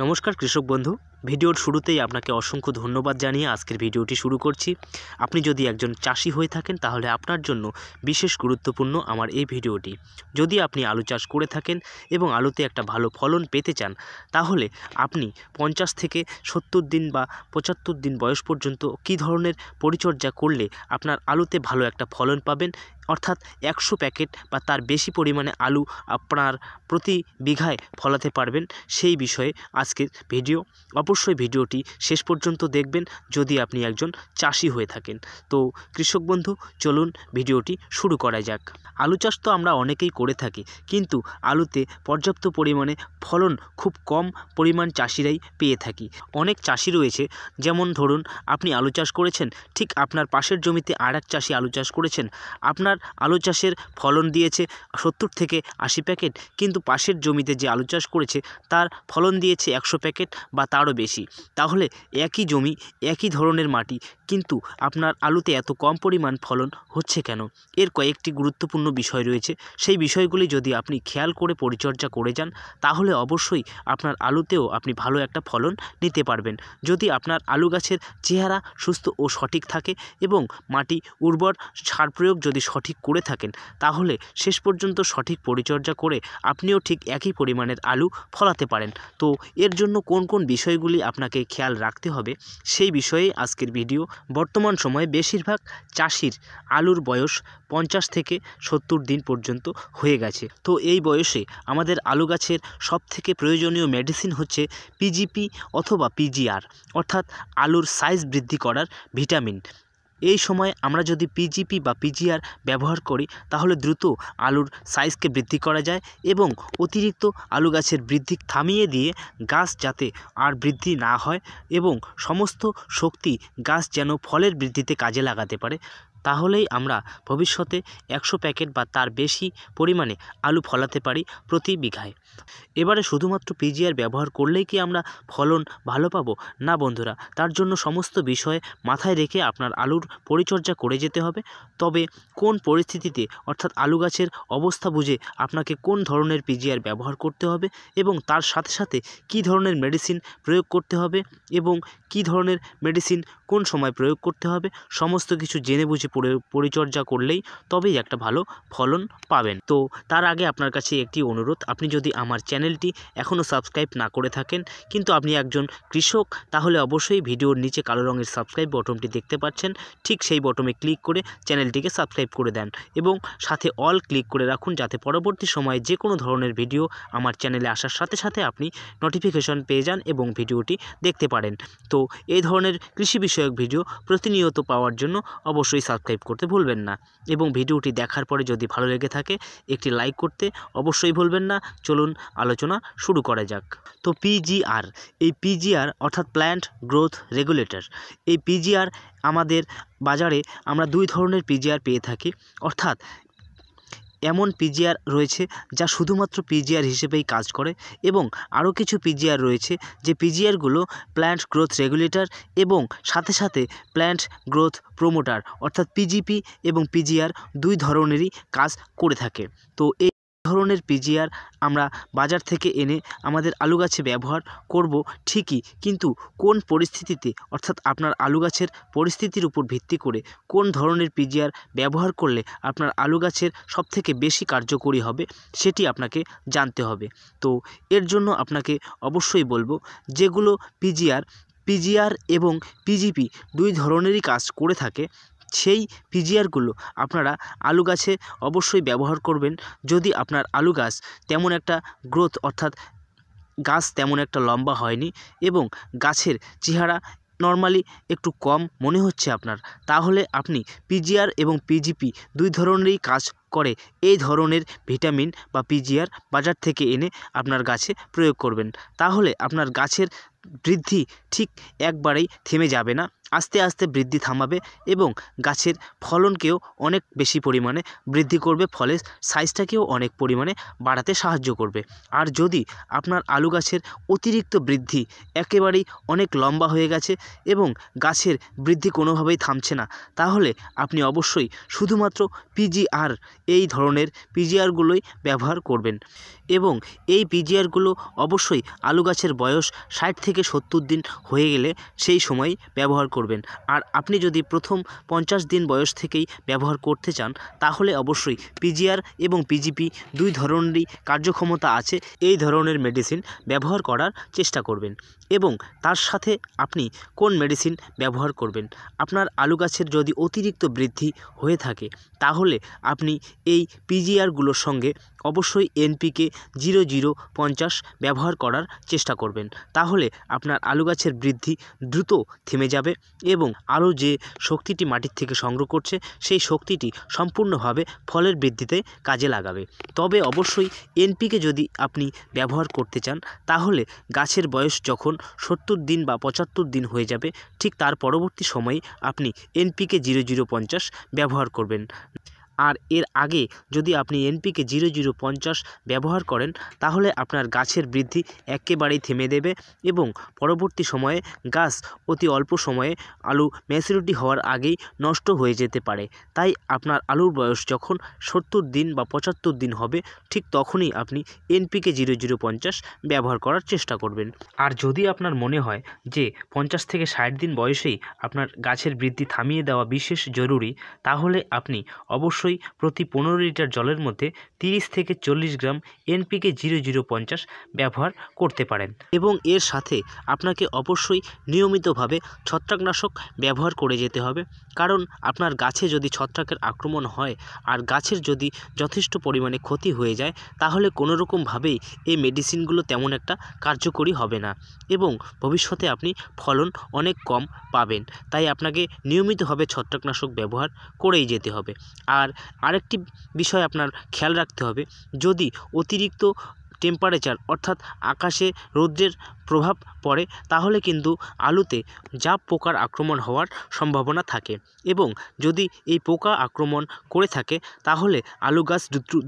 নমস্কার কৃষক বন্ধু, ভিডিওর শুরুতেই আপনাকে অসংখ্য ধন্যবাদ জানিয়ে আজকের ভিডিওটি শুরু করছি। আপনি যদি একজন চাষি হয়ে থাকেন তাহলে আপনার জন্য বিশেষ গুরুত্বপূর্ণ আমার এই ভিডিওটি। যদি আপনি আলু চাষ করে থাকেন এবং আলুতে একটা ভালো ফলন পেতে চান, তাহলে আপনি 50 থেকে 70 দিন বা 75 দিন বয়স পর্যন্ত কী ধরনের পরিচর্যা করলে আপনার আলুতে ভালো একটা ফলন পাবেন, অর্থাৎ 100 প্যাকেট বা তার বেশি পরিমাণে আলু আপনার প্রতি বিঘায় ফলাতে পারবেন, সেই বিষয়ে আজকের ভিডিও। অবশ্যই ভিডিওটি শেষ পর্যন্ত দেখবেন যদি আপনি একজন চাষি হয়ে থাকেন। তো কৃষক বন্ধু, চলুন ভিডিওটি শুরু করা যাক। আলু চাষ তো আমরা অনেকেই করে থাকি, কিন্তু আলুতে পর্যাপ্ত পরিমাণে ফলন খুব কম পরিমাণ চাষিরাই পেয়ে থাকি। অনেক চাষি রয়েছে, যেমন ধরুন আপনি আলু চাষ করেছেন, ঠিক আপনার পাশের জমিতে আর এক চাষি আলু চাষ করেছেন। আপনার আলু চাষের ফলন দিয়েছে 70 থেকে 80 প্যাকেট, কিন্তু পাশের জমিতে যে আলু চাষ করেছে তার ফলন দিয়েছে 100 প্যাকেট বা তারও বেশি। তাহলে একই জমি, একই ধরনের মাটি, কিন্তু আপনার আলুতে এত কম পরিমাণ ফলন হচ্ছে কেন? এর কয়েকটি গুরুত্বপূর্ণ বিষয় রয়েছে। সেই বিষয়গুলি যদি আপনি খেয়াল করে পরিচর্যা করে যান, তাহলে অবশ্যই আপনার আলুতেও আপনি ভালো একটা ফলন নিতে পারবেন। যদি আপনার আলু গাছের চেহারা সুস্থ ও সঠিক থাকে এবং মাটি উর্বর, সার প্রয়োগ যদি সঠিক করে থাকেন, তাহলে শেষ পর্যন্ত সঠিক পরিচর্যা করে আপনিও ঠিক একই পরিমাণের আলু ফলাতে পারেন। তো এর জন্য কোন কোন বিষয়গুলি আপনাকে খেয়াল রাখতে হবে, সেই বিষয়ে আজকের ভিডিও। বর্তমান সময়ে বেশিরভাগ চাষির আলুর বয়স 50 থেকে 70 দিন পর্যন্ত হয়ে গেছে। তো এই বয়সে আমাদের আলু গাছের সবথেকে প্রয়োজনীয় মেডিসিন হচ্ছে পিজিপি অথবা পিজিআর, অর্থাৎ আলুর সাইজ বৃদ্ধি করার ভিটামিন। এই সময় আমরা যদি পিজিপি বা পিজিআর ব্যবহার করি, তাহলে দ্রুত আলুর সাইজকে বৃদ্ধি করা যায় এবং অতিরিক্ত আলু গাছের বৃদ্ধি থামিয়ে দিয়ে গাছ যাতে আর বৃদ্ধি না হয় এবং সমস্ত শক্তি গাছ যেন ফলের বৃদ্ধিতে কাজে লাগাতে পারে, তাহলেই আমরা ভবিষ্যতে 100 প্যাকেট বা তার বেশি পরিমাণে আলু ফলাতে পারি প্রতি বিঘায়। এবারে শুধুমাত্র পিজিআর ব্যবহার করলেই কি আমরা ফলন ভালো পাবো? না বন্ধুরা, তার জন্য সমস্ত বিষয় মাথায় রেখে আপনার আলুর পরিচর্যা করে যেতে হবে। তবে কোন পরিস্থিতিতে, অর্থাৎ আলু গাছের অবস্থা বুঝে আপনাকে কোন ধরনের পিজিআর ব্যবহার করতে হবে এবং তার সাথে সাথে কী ধরনের মেডিসিন প্রয়োগ করতে হবে এবং কী ধরনের মেডিসিন কোন সময় প্রয়োগ করতে হবে, সমস্ত কিছু জেনে বুঝে পরিচর্যা করলেই তবেই একটা ভালো ফলন পাবেন। তো তার আগে আপনার কাছে একটি অনুরোধ, আপনি যদি আমার চ্যানেলটি এখনও সাবস্ক্রাইব না করে থাকেন, কিন্তু আপনি একজন কৃষক, তাহলে অবশ্যই ভিডিওর নিচে কালো রঙের সাবস্ক্রাইব বটনটি দেখতে পাচ্ছেন, ঠিক সেই বটনে ক্লিক করে চ্যানেলটিকে সাবস্ক্রাইব করে দেন এবং সাথে অল ক্লিক করে রাখুন, যাতে পরবর্তী সময়ে যে কোনো ধরনের ভিডিও আমার চ্যানেলে আসার সাথে সাথে আপনি নোটিফিকেশন পেয়ে যান এবং ভিডিওটি দেখতে পারেন। তো এই ধরনের কৃষি বিষয়ক ভিডিও প্রতিনিয়ত পাওয়ার জন্য অবশ্যই সাবস্ক্রাইব করতে ভুলবেন না এবং ভিডিওটি দেখার পরে যদি ভালো লেগে থাকে একটি লাইক করতে অবশ্যই ভুলবেন না। চলুন আলোচনা শুরু করা যাক। তো পিজিআর, এই পিজিআর অর্থাৎ প্ল্যান্ট গ্রোথ রেগুলেটর, এই পিজিআর আমাদের বাজারে আমরা দুই ধরনের পিজিআর পেয়ে থাকি, অর্থাৎ এমন পিজিআর রয়েছে যা শুধুমাত্র পিজিআর হিসেবেই কাজ করে এবং আরও কিছু পিজিআর রয়েছে যে পিজিআরগুলো প্ল্যান্ট গ্রোথ রেগুলেটর এবং সাথে সাথে প্ল্যান্ট গ্রোথ প্রোমোটার, অর্থাৎ পিজিপি এবং পিজিআর দুই ধরনেরই কাজ করে থাকে। তো এই ধরনের পিজিআর আমরা বাজার থেকে এনে আমাদের আলু গাছে ব্যবহার করব ঠিকই, কিন্তু কোন পরিস্থিতিতে, অর্থাৎ আপনার আলু গাছের পরিস্থিতির উপর ভিত্তি করে কোন ধরনের পিজিআর ব্যবহার করলে আপনার আলু গাছের সবথেকে বেশি কার্যকরী হবে সেটি আপনাকে জানতে হবে। তো এর জন্য আপনাকে অবশ্যই বলবো, যেগুলো পিজিআর এবং পিজিপি দুই ধরনেরই কাজ করে থাকে, সেই পিজিআরগুলো আপনারা আলু গাছে অবশ্যই ব্যবহার করবেন যদি আপনার আলু গাছ তেমন একটা গ্রোথ, অর্থাৎ গাছ তেমন একটা লম্বা হয়নি এবং গাছের চেহারা নর্মালি একটু কম মনে হচ্ছে আপনার, তাহলে আপনি পিজিআর এবং পিজিপি দুই ধরনেরই কাজ করে এই ধরনের ভিটামিন বা পিজিআর বাজার থেকে এনে আপনার গাছে প্রয়োগ করবেন। তাহলে আপনার গাছের বৃদ্ধি ঠিক একবারেই থেমে যাবে না, আস্তে আস্তে বৃদ্ধি থামাবে এবং গাছের ফলনকেও অনেক বেশি পরিমাণে বৃদ্ধি করবে, ফলে সাইজটাকেও অনেক পরিমাণে বাড়াতে সাহায্য করবে। আর যদি আপনার আলু গাছের অতিরিক্ত বৃদ্ধি একেবারেই অনেক লম্বা হয়ে গেছে এবং গাছের বৃদ্ধি কোনোভাবেই থামছে না, তাহলে আপনি অবশ্যই শুধুমাত্র পিজিআর, এই ধরনের পিজিআরগুলোই ব্যবহার করবেন এবং এই পিজিআরগুলো অবশ্যই আলু গাছের বয়স 60 থেকে 70 দিন হয়ে গেলে সেই সময় ব্যবহার করবেন। আর আপনি যদি প্রথম 50 দিন বয়স থেকেই ব্যবহার করতে চান, তাহলে অবশ্যই পিজিআর এবং পিজিপি দুই ধরনেরই কার্যক্ষমতা আছে, এই ধরনের মেডিসিন ব্যবহার করার চেষ্টা করবেন। এবং তার সাথে আপনি কোন মেডিসিন ব্যবহার করবেন, আপনার আলু গাছের যদি অতিরিক্ত বৃদ্ধি হয়ে থাকে, তাহলে আপনি এই পিজিআরগুলোর সঙ্গে অবশ্যই এনপিকে 0050 ব্যবহার করার চেষ্টা করবেন। তাহলে আপনার আলু গাছের বৃদ্ধি দ্রুত থেমে যাবে এবং আলু যে শক্তিটি মাটির থেকে সংগ্রহ করছে, সেই শক্তিটি সম্পূর্ণভাবে ফলের বৃদ্ধিতে কাজে লাগাবে। তবে অবশ্যই এনপিকে যদি আপনি ব্যবহার করতে চান, তাহলে গাছের বয়স যখন 70 দিন বা 75 দিন হয়ে যাবে, ঠিক তার পরবর্তী সময়ে আপনি এনপিকে 0050 ব্যবহার করবেন। আর এর আগে যদি আপনি এনপিকে 0050 ব্যবহার করেন, তাহলে আপনার গাছের বৃদ্ধি একেবারেই থেমে দেবে এবং পরবর্তী সময়ে গাছ অতি অল্প সময়ে আলু ম্যাচুরিটি হওয়ার আগেই নষ্ট হয়ে যেতে পারে। তাই আপনার আলুর বয়স যখন 70 দিন বা 75 দিন হবে, ঠিক তখনই আপনি এনপিকে 0050 ব্যবহার করার চেষ্টা করবেন। আর যদি আপনার মনে হয় যে 50 থেকে 60 দিন বয়সেই আপনার গাছের বৃদ্ধি থামিয়ে দেওয়া বিশেষ জরুরি, তাহলে আপনি অবশ্যই প্রতি 15 লিটার জলের মধ্যে 30 থেকে 40 গ্রাম এনপিকে 0050 ব্যবহার করতে পারেন। এবং এর সাথে আপনাকে অবশ্যই নিয়মিতভাবে ছত্রাকনাশক ব্যবহার করে যেতে হবে, কারণ আপনার গাছে যদি ছত্রাকের আক্রমণ হয় আর গাছের যদি যথেষ্ট পরিমাণে ক্ষতি হয়ে যায়, তাহলে কোনোরকমভাবেই এই মেডিসিনগুলো তেমন একটা কার্যকরী হবে না এবং ভবিষ্যতে আপনি ফলন অনেক কম পাবেন। তাই আপনাকে নিয়মিতভাবে ছত্রাকনাশক ব্যবহার করেই যেতে হবে। আর আরেকটি বিষয় আপনার খেয়াল রাখতে হবে, যদি অতিরিক্ত টেম্পারেচার অর্থাৎ আকাশে রৌদ্রের প্রভাব পড়ে, তাহলে কিন্তু আলুতে জাপ পোকার আক্রমণ হওয়ার সম্ভাবনা থাকে এবং যদি এই পোকা আক্রমণ করে থাকে, তাহলে আলু গাছ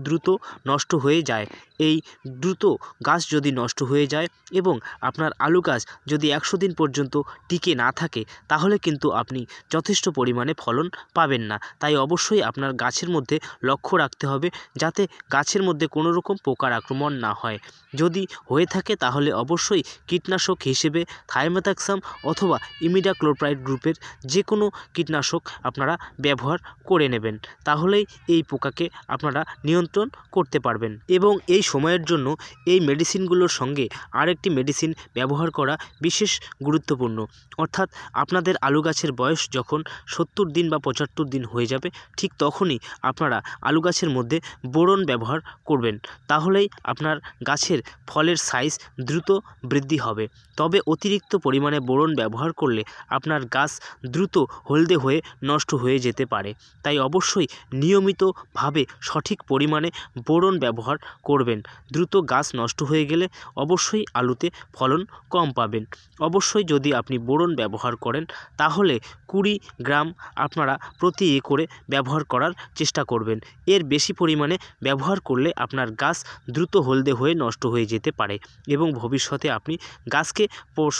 দ্রুত নষ্ট হয়ে যায়। এই দ্রুত গাছ যদি নষ্ট হয়ে যায় এবং আপনার আলু গাছ যদি 100 দিন পর্যন্ত টিকে না থাকে, তাহলে কিন্তু আপনি যথেষ্ট পরিমাণে ফলন পাবেন না। তাই অবশ্যই আপনার গাছের মধ্যে লক্ষ্য রাখতে হবে যাতে গাছের মধ্যে কোনো রকম পোকার আক্রমণ না হয়। যদি হয়ে থাকে, তাহলে অবশ্যই কীটনাশক হিসেবে থাইমেথাক্সাম অথবা ইমিডাক্লোপ্রাইড গ্রুপের যে কোনো কীটনাশক আপনারা ব্যবহার করে নেবেন, তাহলেই এই পোকাকে আপনারা নিয়ন্ত্রণ করতে পারবেন। এবং এই সময়ের জন্য এই মেডিসিনগুলোর সঙ্গে আরেকটি মেডিসিন ব্যবহার করা বিশেষ গুরুত্বপূর্ণ, অর্থাৎ আপনাদের আলু গাছের বয়স যখন 70 দিন বা 75 দিন হয়ে যাবে, ঠিক তখনই আপনারা আলু গাছের মধ্যে বোরন ব্যবহার করবেন। তাহলেই আপনার গাছের ফলের সাইজ দ্রুত বৃদ্ধি হবে। তবে অতিরিক্ত পরিমাণে বোরন ব্যবহার করলে আপনার গাছ দ্রুত হলদে হয়ে নষ্ট হয়ে যেতে পারে। তাই অবশ্যই নিয়মিতভাবে সঠিক পরিমাণে বোরন ব্যবহার করবেন। দ্রুত গাছ নষ্ট হয়ে গেলে অবশ্যই আলুতে ফলন কম পাবেন। অবশ্যই যদি আপনি বোরন ব্যবহার করেন, তাহলে 20 গ্রাম আপনারা প্রতি একরে ব্যবহার করার চেষ্টা করবেন। এর বেশি পরিমাণে ব্যবহার করলে আপনার গাছ দ্রুত হলদে হয়ে নষ্ট হয়ে যেতে পারে এবং ভবিষ্যতে আপনি গাছকে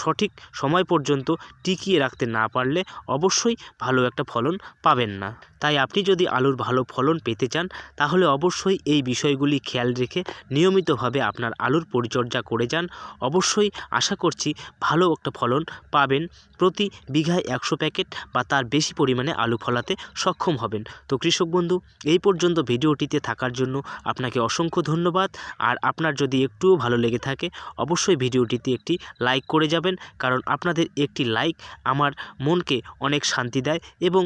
সঠিক সময় পর্যন্ত টিকিয়ে রাখতে না পারলে অবশ্যই ভালো একটা ফলন পাবেন না। তাই আপনি যদি আলুর ভালো ফলন পেতে চান, তাহলে অবশ্যই এই বিষয়গুলি খেয়াল রেখে নিয়মিতভাবে আপনার আলুর পরিচর্যা করে যান। অবশ্যই আশা করছি ভালো একটা ফলন পাবেন। প্রতি বিঘায় 100 প্যাকেট বা তার বেশি পরিমাণে আলু ফলাতে সক্ষম হবেন। তো কৃষক বন্ধু, এই পর্যন্ত ভিডিওটিতে থাকার জন্য আপনাকে অসংখ্য ধন্যবাদ। আর আপনার যদি একটুও ভালো লেগে থাকে, অবশ্যই ভিডিওটিতে একটি লাইক করে যাবেন, কারণ আপনাদের একটি লাইক আমার মনকে অনেক শান্তি দেয় এবং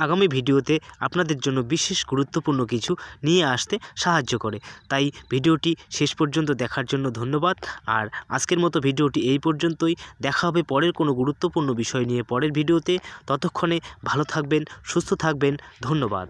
আগামী ভিডিওতে আপনাদের জন্য বিশেষ গুরুত্বপূর্ণ কিছু নিয়ে আসতে সাহায্য করে। তাই ভিডিওটি শেষ পর্যন্ত দেখার জন্য ধন্যবাদ। আর আজকের মতো ভিডিওটি এই পর্যন্তই। দেখা হবে পরের কোনো গুরুত্বপূর্ণ বিষয় নিয়ে পরের ভিডিওতে। ততক্ষণে ভালো থাকবেন, সুস্থ থাকবেন। ধন্যবাদ।